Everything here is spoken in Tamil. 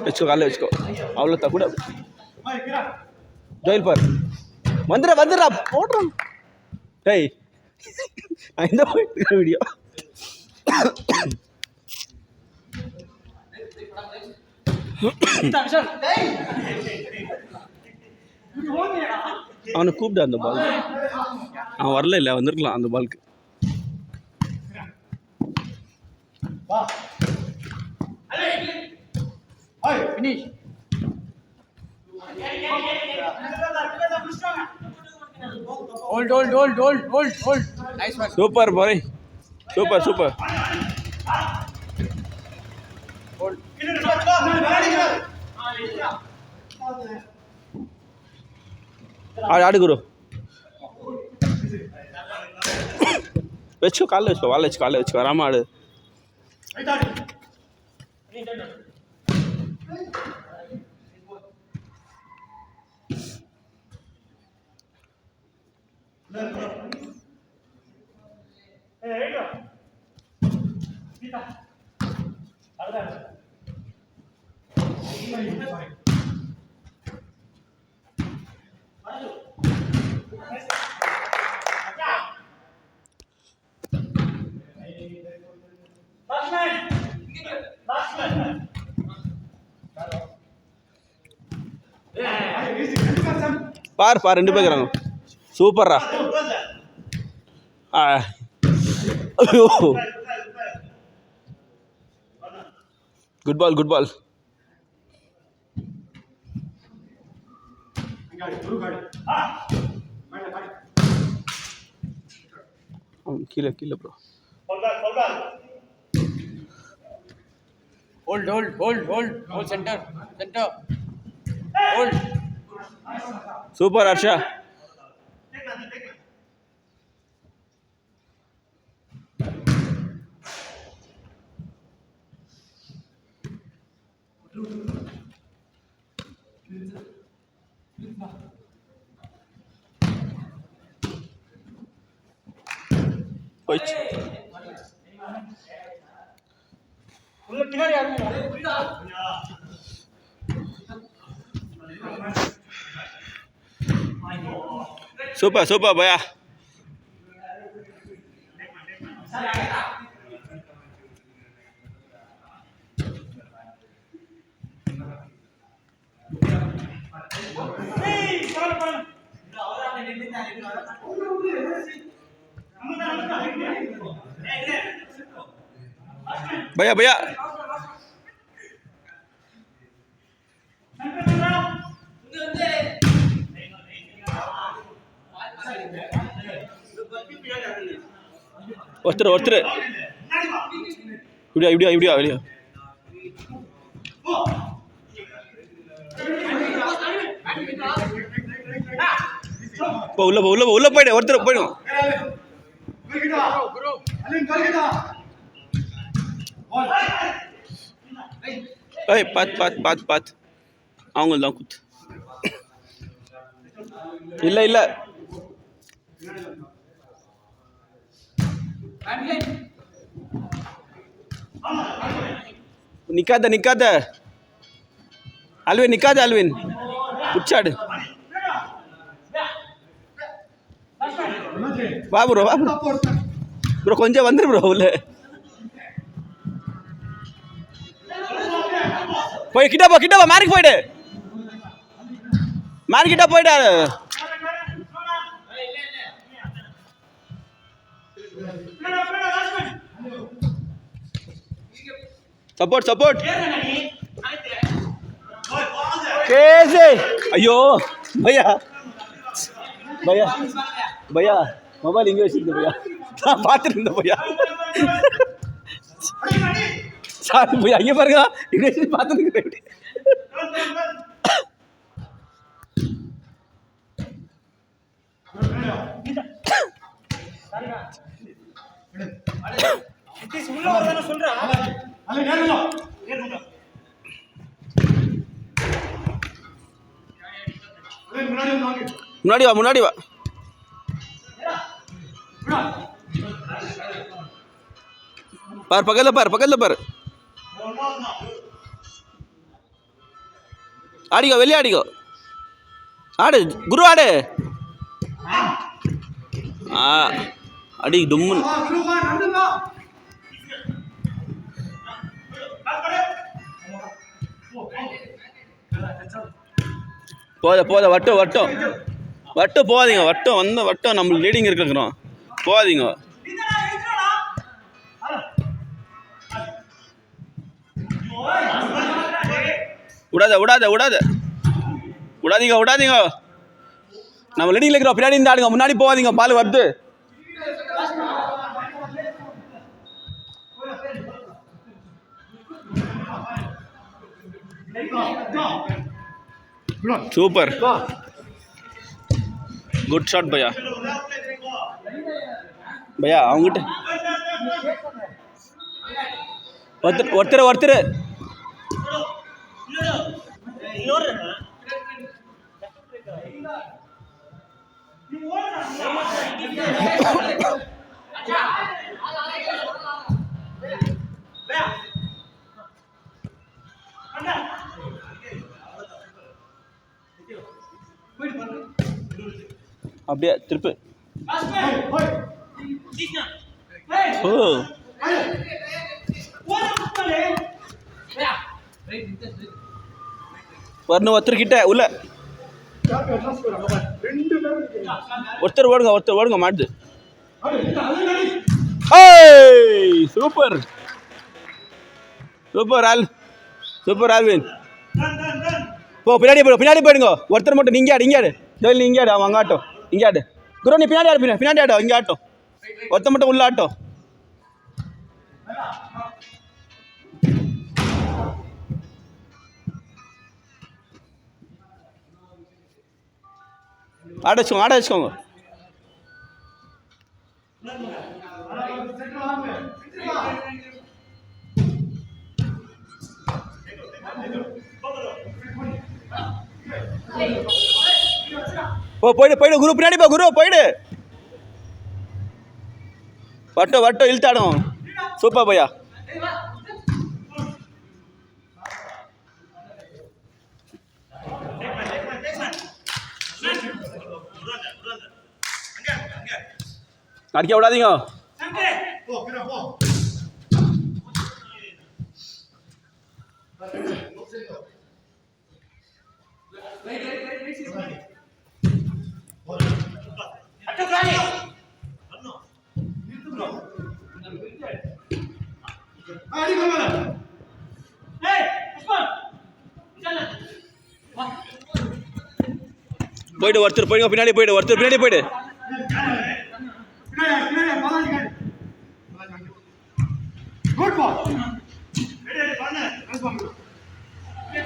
வச்சுக்கோ காலைல வச்சுக்கோ. அவ்வளோ தான் கூட ஜோயில் பார். வந்துடுறா போடுறான். டேய் இந்த வீடியோ அவனை கூப்பிட்டு அந்த பால். அவன் வரல இல்லை, வந்திருக்கலாம் அந்த பாலுக்கு. சூப்பர் பாய், சூப்பர் சூப்பர். ஆடு குரு வச்சுக்கோ, காலைல வச்சுக்கோ, வாழை வச்சு காலைல வச்சுக்கோ. வராம ஆடு. பார் பார், ரெண்டு பேருக்குறாங்க. சூப்பர்ரா. Good ball, good ball. கீழே கீழே bro. Hold, center, hold. Super Harsha. போயிடுச்சு. சூப்பர் சூப்பர் பயா. भैया भैया ஒருத்தர் ஒருத்தர் இப்படியா இப்படியா இப்படியா வெளியா உள்ள உள்ள உள்ள போயிடு ஒருத்தர் போயிடும். ஏய் பாத் பாத் பாத் பாத் அவங்க தான் குத்து. இல்லை இல்லை நிக்காத நிக்காத அல்வின், நிக்காத அல்வின், புடிச்சாடு. வா ப்ரோ வா ப்ரோ கொஞ்சம் வந்துரு ப்ரோ உள்ள போய் கிட்ட போ கிட்ட போ மேரிக்கு போயிடு மேரி கிட்ட போயிடாரு. சப்போர்ட் சப்போர்ட் कैसे ஐயோ भैया भैया भैया मोबाइल இங்க வச்சிருந்த भैया நான் பாத்துட்டு இருந்தேன் भैया சாரி भैया இங்க பாருங்க இங்க பாத்துட்டு இருக்கேன். முன்னாடி வா பார் பக்கத்துல பாரு ஆடிக்கோ வெளியே ஆடிக்கோ ஆடு குரு ஆடு அடி டும்முன் போத வட்டம் போகாதீங்க வட்டம் நம்மளுக்கு லீடிங் இருக்கிறோம் போகாதீங்க விடாதீங்க நம்ம லீடிங்ல இருக்கிறோம் பின்னாடி இந்த ஆடுங்க முன்னாடி போகாதீங்க பால் வருது சூப்பர் குட் ஷாட் பையா அவங்ககிட்ட ஒருத்தர் அப்படியே திருப்பு வரணும் ஒருத்தர்கிட்ட உள்ள ஒருத்தர் ஓடுங்க மாடுது சூப்பர் ஆல்வின் பின்னாடி போயிடுங்க ஒருத்தர் மட்டும் நீங்க ஆடு இங்கே ஆடு அவன் அங்கே ஆட்டும் இங்கே ஆடு குரு நீ பின்னாடி ஆடு இங்கே ஆட்டும் ஒருத்தர் மட்டும் உள்ள ஆட்டும் ஆட வச்சுக்கோங்க போயிடு குரு பின்னாடி போயிடு வட்டம் இழுத்தாடும் சூப்பர் பையா அடிக்க விடாதீங்க போயிடு ஒருத்தர் போயிடுங்க பின்னாடி போயிடு Good ball.